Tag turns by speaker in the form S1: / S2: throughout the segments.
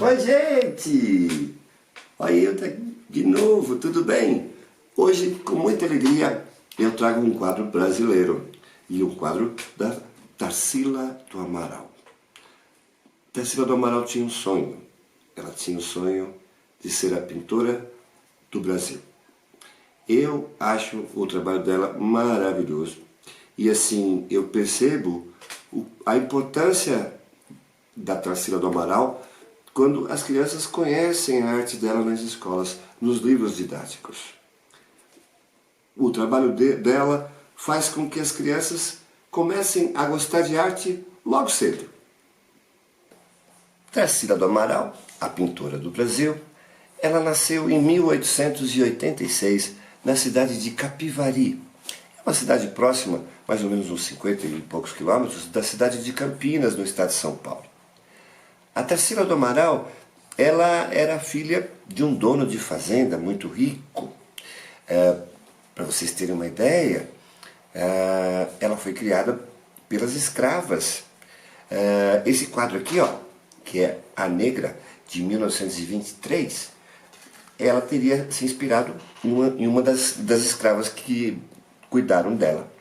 S1: Oi, gente! Olha eu de novo, tudo bem? Hoje, com muita alegria, eu trago um quadro brasileiro e um quadro da Tarsila do Amaral. Tarsila do Amaral tinha um sonho. Ela tinha o sonho de ser a pintora do Brasil. Eu acho o trabalho dela maravilhoso. E assim, eu percebo a importância da Tarsila do Amaral quando as crianças conhecem a arte dela nas escolas, nos livros didáticos. O trabalho dela faz com que as crianças comecem a gostar de arte logo cedo. Tarsila do Amaral, a pintora do Brasil, ela nasceu em 1886 na cidade de Capivari. É uma cidade próxima, mais ou menos uns 50 e poucos quilômetros, da cidade de Campinas, no estado de São Paulo. A Tarsila do Amaral, ela era filha de um dono de fazenda muito rico. Para vocês terem uma ideia, ela foi criada pelas escravas. Esse quadro aqui, ó, que é A Negra, de 1923, ela teria se inspirado em uma das escravas que cuidaram dela.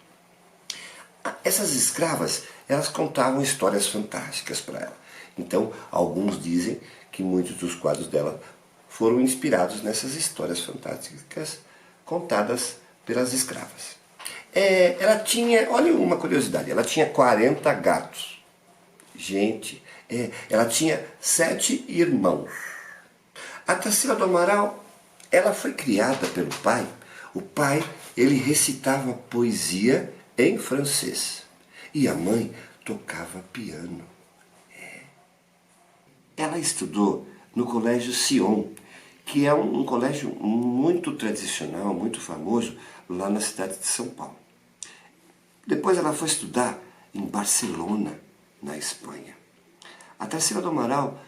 S1: Essas escravas, elas contavam histórias fantásticas para ela. Então, alguns dizem que muitos dos quadros dela foram inspirados nessas histórias fantásticas contadas pelas escravas. Ela tinha, olha uma curiosidade, ela tinha 40 gatos. Gente, ela tinha 7 irmãos. A Tarsila do Amaral, ela foi criada pelo pai. O pai, ele recitava poesia em francês. E a mãe tocava piano. Ela estudou no Colégio Sion, que é um colégio muito tradicional, muito famoso, lá na cidade de São Paulo. Depois ela foi estudar em Barcelona, na Espanha. A Tarsila do Amaral,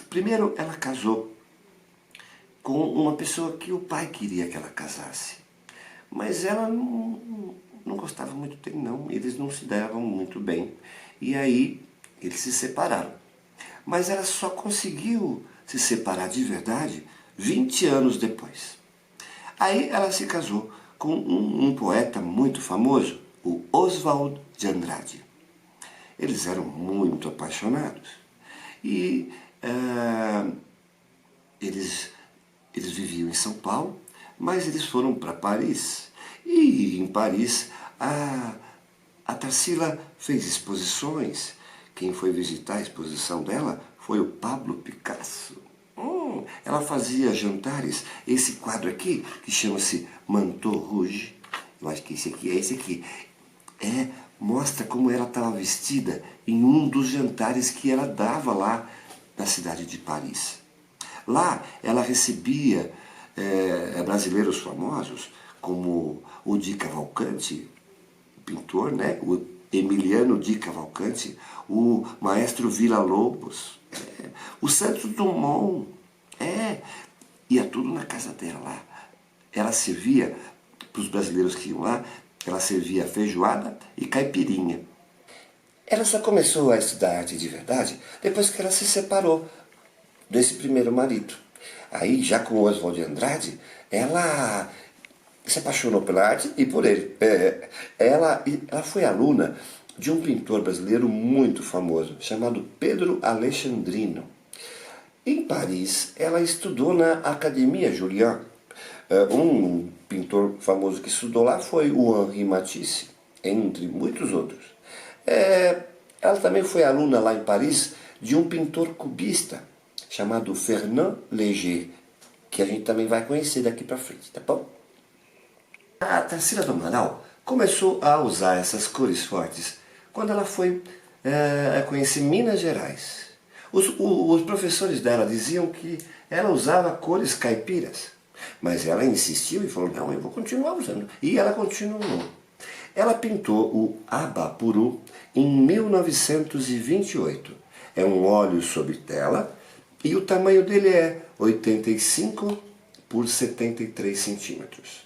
S1: primeiro ela casou com uma pessoa que o pai queria que ela casasse. Mas ela não gostava muito dele, não. Eles não se davam muito bem. E aí eles se separaram. Mas ela só conseguiu se separar de verdade 20 anos depois. Aí ela se casou com um poeta muito famoso, o Oswald de Andrade. Eles eram muito apaixonados. E eles viviam em São Paulo, mas eles foram para Paris. E em Paris a Tarsila fez exposições. Quem foi visitar a exposição dela foi o Pablo Picasso. Ela fazia jantares. Esse quadro aqui, que chama-se Manteau Rouge, eu acho que esse aqui, mostra como ela estava vestida em um dos jantares que ela dava lá na cidade de Paris. Lá ela recebia brasileiros famosos, como o Di Cavalcanti, pintor, né? O Emiliano Di Cavalcanti, o maestro Villa-Lobos, o Santos Dumont, ia tudo na casa dela lá. Ela servia, para os brasileiros que iam lá, ela servia feijoada e caipirinha. Ela só começou a estudar arte de verdade depois que ela se separou desse primeiro marido. Aí, já com o Oswald de Andrade, ela se apaixonou pela arte e por ele. Ela foi aluna de um pintor brasileiro muito famoso, chamado Pedro Alexandrino. Em Paris, ela estudou na Academia Julian. Um pintor famoso que estudou lá foi o Henri Matisse, entre muitos outros. Ela também foi aluna lá em Paris de um pintor cubista, chamado Fernand Léger, que a gente também vai conhecer daqui para frente, tá bom? A Tarsila do Amaral começou a usar essas cores fortes quando ela foi conhecer Minas Gerais. Os professores dela diziam que ela usava cores caipiras, mas ela insistiu e falou, não, eu vou continuar usando. E ela continuou. Ela pintou o Abapuru em 1928. É um óleo sobre tela e o tamanho dele é 85 por 73 centímetros.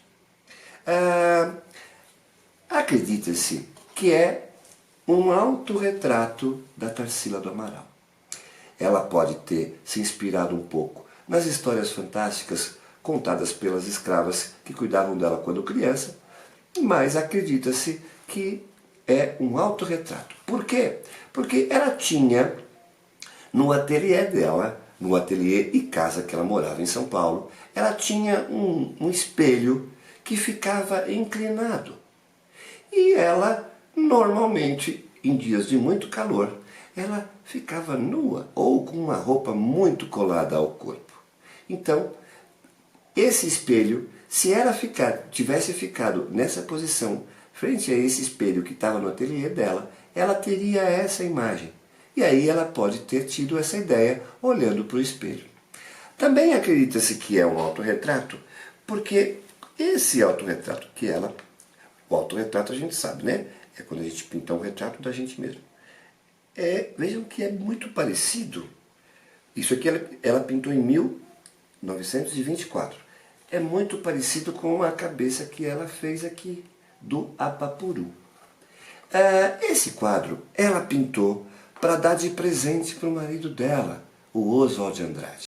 S1: Acredita-se que é um autorretrato da Tarsila do Amaral. ela pode ter se inspirado um pouco nas histórias fantásticas contadas pelas escravas que cuidavam dela quando criança, mas acredita-se que é um autorretrato. Por quê? Porque ela tinha, no ateliê dela, no ateliê e casa que ela morava em São Paulo, ela tinha um espelho que ficava inclinado. E ela, normalmente, em dias de muito calor, ela ficava nua ou com uma roupa muito colada ao corpo. Então, esse espelho, se ela tivesse ficado nessa posição, frente a esse espelho que estava no ateliê dela, ela teria essa imagem. E aí ela pode ter tido essa ideia olhando para o espelho. Também acredita-se que é um autorretrato, porque esse autorretrato que ela... O autorretrato a gente sabe, né? É quando a gente pinta um retrato da gente mesmo. Vejam que é muito parecido. Isso aqui ela pintou em 1924. É muito parecido com a cabeça que ela fez aqui, do Apapuru. Esse quadro ela pintou para dar de presente para o marido dela, o Oswald de Andrade.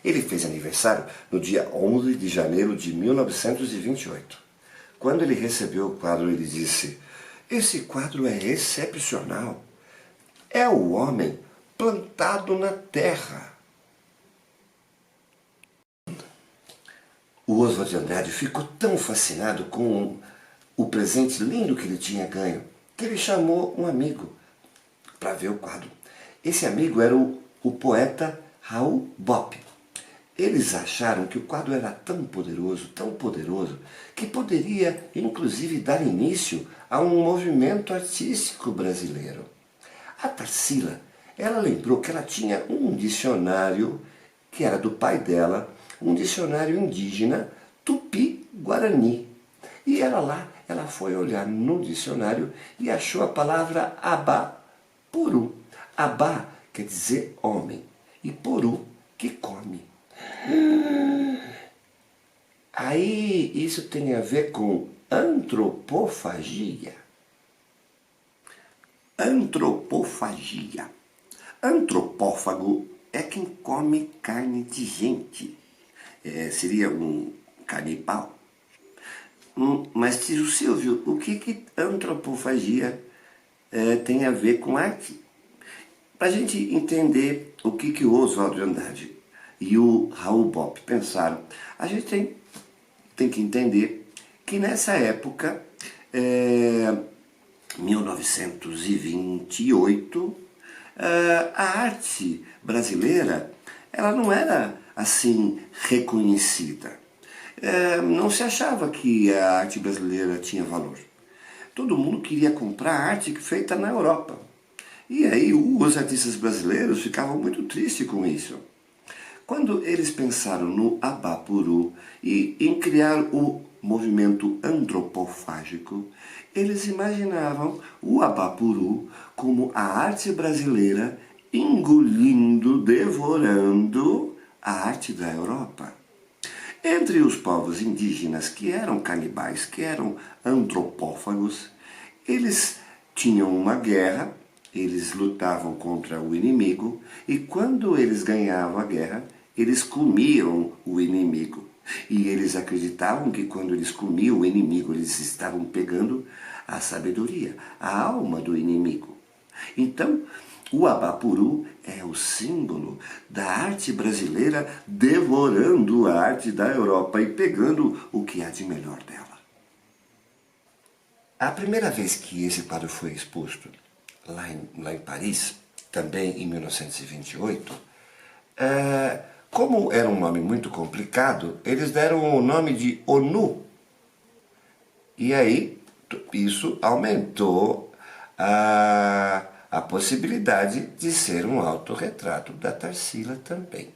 S1: Ele fez aniversário no dia 11 de janeiro de 1928. Quando ele recebeu o quadro, ele disse: "Esse quadro é excepcional. É o homem plantado na terra." O Oswald de Andrade ficou tão fascinado com o presente lindo que ele tinha ganho, que ele chamou um amigo para ver o quadro. Esse amigo era o poeta Raul Bop. Eles acharam que o quadro era tão poderoso, que poderia, inclusive, dar início a um movimento artístico brasileiro. A Tarsila, ela lembrou que ela tinha um dicionário, que era do pai dela, um dicionário indígena Tupi-Guarani. E ela foi olhar no dicionário e achou a palavra Abapuru. Abá quer dizer homem e Puru que come. Aí isso tem a ver com antropofagia. Antropofagia. Antropófago é quem come carne de gente. Seria um canibal. Mas, tio Silvio, o que antropofagia tem a ver com arte? Para a gente entender o que o Oswald de Andrade e o Raul Bop pensaram, a gente tem que entender que nessa época, 1928, a arte brasileira ela não era assim reconhecida. Não se achava que a arte brasileira tinha valor. Todo mundo queria comprar arte feita na Europa. E aí os artistas brasileiros ficavam muito tristes com isso. Quando eles pensaram no Abapuru e em criar o movimento antropofágico, eles imaginavam o Abapuru como a arte brasileira engolindo, devorando a arte da Europa. Entre os povos indígenas que eram canibais, que eram antropófagos, eles tinham uma guerra, eles lutavam contra o inimigo e quando eles ganhavam a guerra, eles comiam o inimigo. E eles acreditavam que quando eles comiam o inimigo, eles estavam pegando a sabedoria, a alma do inimigo. Então, o Abapuru é o símbolo da arte brasileira devorando a arte da Europa e pegando o que há de melhor dela. A primeira vez que esse quadro foi exposto, lá em Paris, também em 1928, como era um nome muito complicado, eles deram o nome de ONU. E aí, isso aumentou a possibilidade de ser um autorretrato da Tarsila também.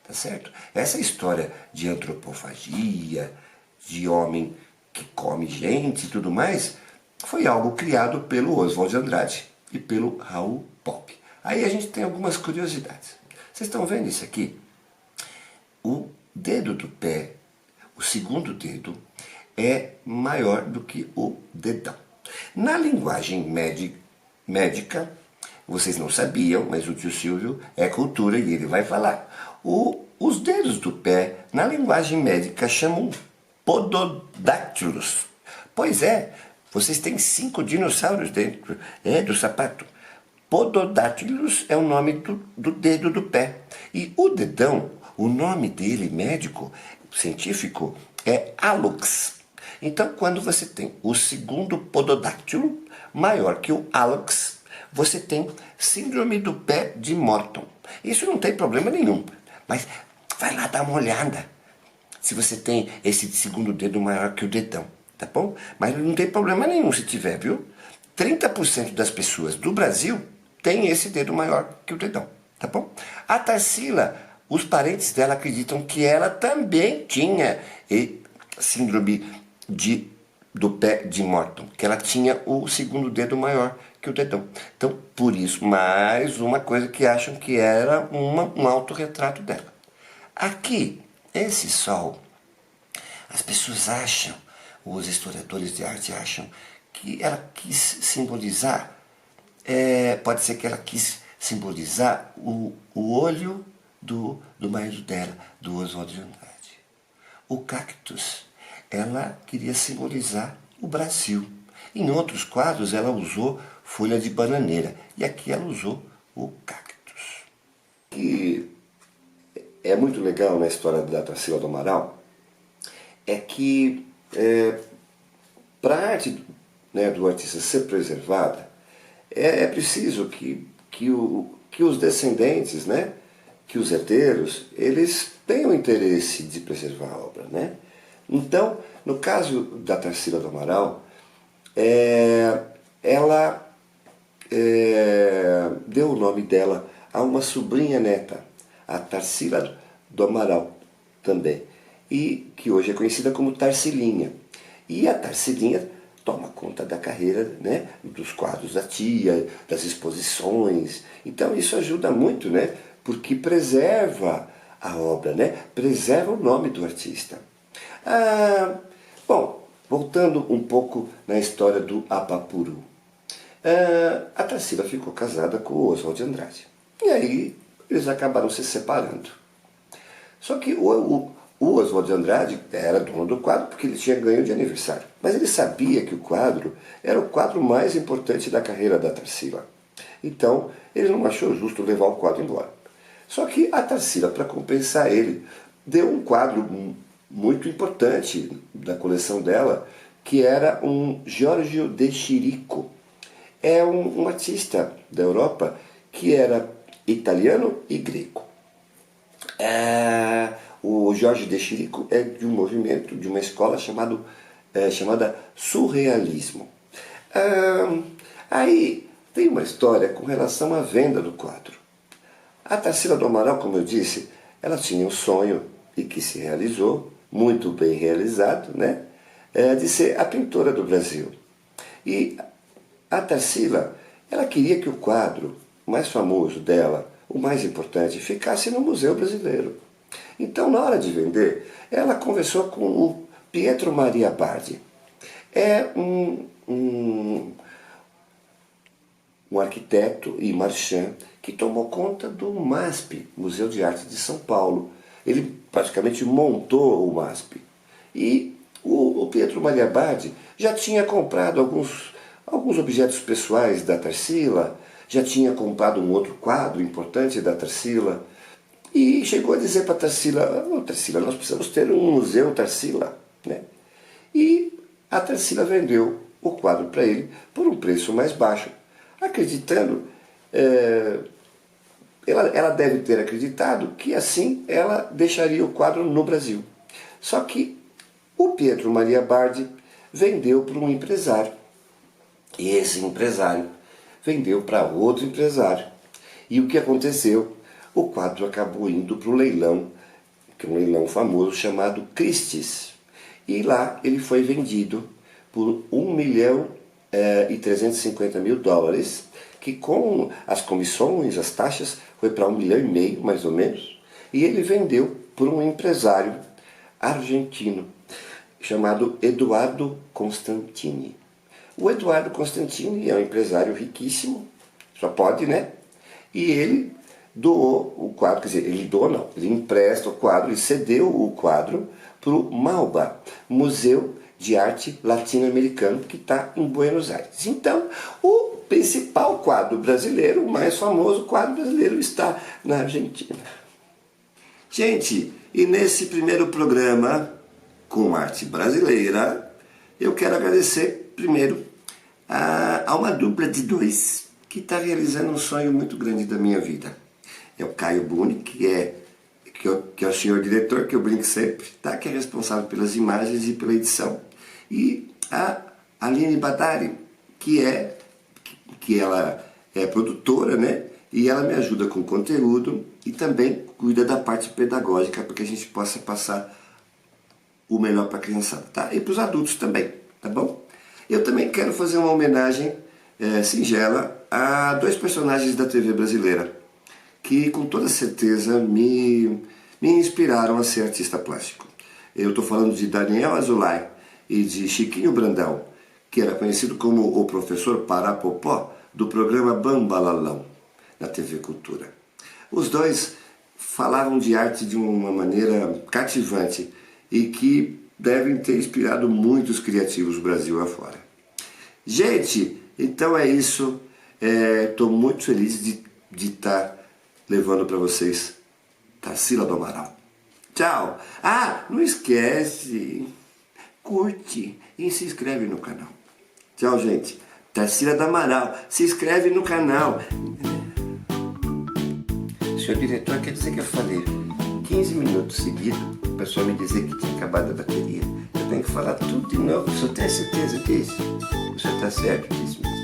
S1: Tá certo? Essa história de antropofagia, de homem que come gente e tudo mais, foi algo criado pelo Oswald de Andrade e pelo Raul Bop. Aí a gente tem algumas curiosidades. Vocês estão vendo isso aqui? O dedo do pé, o segundo dedo, é maior do que o dedão. Na linguagem médica, Vocês não sabiam, mas o tio Silvio é cultura e ele vai falar. Os dedos do pé, na linguagem médica, chamam pododáctilos. Pois é, vocês têm 5 dinossauros dentro do sapato. Pododáctilos é o nome do dedo do pé. E o dedão, o nome dele médico, científico, é hallux. Então, quando você tem o segundo pododáctilo, maior que o hallux, você tem síndrome do pé de Morton. Isso não tem problema nenhum, mas vai lá dar uma olhada se você tem esse segundo dedo maior que o dedão, tá bom? Mas não tem problema nenhum se tiver, viu? 30% das pessoas do Brasil têm esse dedo maior que o dedão, tá bom? A Tarsila, os parentes dela acreditam que ela também tinha síndrome do pé de Morton, que ela tinha o segundo dedo maior que o dedão. Então, por isso, mais uma coisa que acham que era um autorretrato dela. Aqui, esse sol, as pessoas acham, os historiadores de arte acham, que ela quis simbolizar, pode ser que ela quis simbolizar o olho do marido dela, do Oswald de Andrade. O cactus, ela queria simbolizar o Brasil. Em outros quadros ela usou folha de bananeira e aqui ela usou o cactus. O que é muito legal na história da Tarsila do Amaral é que para a arte, né, do artista ser preservada, é preciso que os descendentes, né, que os herdeiros, eles tenham interesse de preservar a obra, né? Então, no caso da Tarsila do Amaral, ela deu o nome dela a uma sobrinha neta, a Tarsila do Amaral também, e que hoje é conhecida como Tarsilinha. E a Tarsilinha toma conta da carreira, né, dos quadros da tia, das exposições. Então isso ajuda muito, né, porque preserva a obra, né, preserva o nome do artista. Bom, voltando um pouco na história do Apapuru. A Tarsila ficou casada com o Oswald de Andrade. E aí eles acabaram se separando. Só que o Oswald de Andrade era dono do quadro porque ele tinha ganho de aniversário. Mas ele sabia que o quadro era o quadro mais importante da carreira da Tarsila. Então ele não achou justo levar o quadro embora. Só que a Tarsila, para compensar ele, deu um quadro muito importante da coleção dela, que era um Giorgio de Chirico. É um artista da Europa que era italiano e grego. O Giorgio de Chirico é de um movimento, de uma escola chamada Surrealismo. Aí tem uma história com relação à venda do quadro. A Tarsila do Amaral, como eu disse, ela tinha um sonho, e que se realizou, muito bem realizado, né? De ser a pintora do Brasil. E a Tarsila, ela queria que o quadro mais famoso dela, o mais importante, ficasse no Museu Brasileiro. Então, na hora de vender, ela conversou com o Pietro Maria Bardi. É um arquiteto e marchand que tomou conta do MASP, Museu de Arte de São Paulo. Ele praticamente montou o MASP. E o Pietro Maria Bardi já tinha comprado alguns objetos pessoais da Tarsila, já tinha comprado um outro quadro importante da Tarsila, e chegou a dizer para a Tarsila, Tarsila, nós precisamos ter um museu Tarsila, né? E a Tarsila vendeu o quadro para ele por um preço mais baixo, acreditando, ela deve ter acreditado que assim ela deixaria o quadro no Brasil. Só que o Pietro Maria Bardi vendeu para um empresário, e esse empresário vendeu para outro empresário. E o que aconteceu? O quadro acabou indo para o leilão, que é um leilão famoso chamado Christie's. E lá ele foi vendido por $1.350.000, que com as comissões, as taxas, foi para $1,5 milhão, mais ou menos. E ele vendeu por um empresário argentino chamado Eduardo Constantini. O Eduardo Constantini é um empresário riquíssimo só pode, né? E ele doou o quadro, quer dizer, ele doou não, ele empresta o quadro e cedeu o quadro para o MAUBA, Museu de Arte Latino-Americano, que está em Buenos Aires. Então, o principal quadro brasileiro, o mais famoso quadro brasileiro, está na Argentina. Gente, e nesse primeiro programa com arte brasileira, eu quero agradecer primeiro a uma dupla de dois que está realizando um sonho muito grande da minha vida. É o Caio Buni, que é o senhor diretor, que eu brinco sempre, tá? Que é responsável pelas imagens e pela edição. E a Aline Badari, que ela é produtora, né? E ela me ajuda com conteúdo e também cuida da parte pedagógica para que a gente possa passar o melhor para a criançada, tá? E para os adultos também, tá bom? Eu também quero fazer uma homenagem singela a dois personagens da TV brasileira que com toda certeza me inspiraram a ser artista plástico. Eu estou falando de Daniel Azulay e de Chiquinho Brandão, que era conhecido como o professor Parapopó do programa Bambalalão, na TV Cultura. Os dois falavam de arte de uma maneira cativante e que devem ter inspirado muitos criativos do Brasil afora. Gente, então é isso. Estou muito feliz de estar levando para vocês Tarsila do Amaral. Tchau! Ah, não esquece, curte e se inscreve no canal. Tchau, gente. Tarsila do Amaral, se inscreve no canal. Senhor diretor, quer dizer que eu falei 15 minutos seguidos, o pessoal me dizer que tinha acabado a bateria. Eu tenho que falar tudo de novo, o senhor tem certeza disso? O senhor está certo disso mesmo?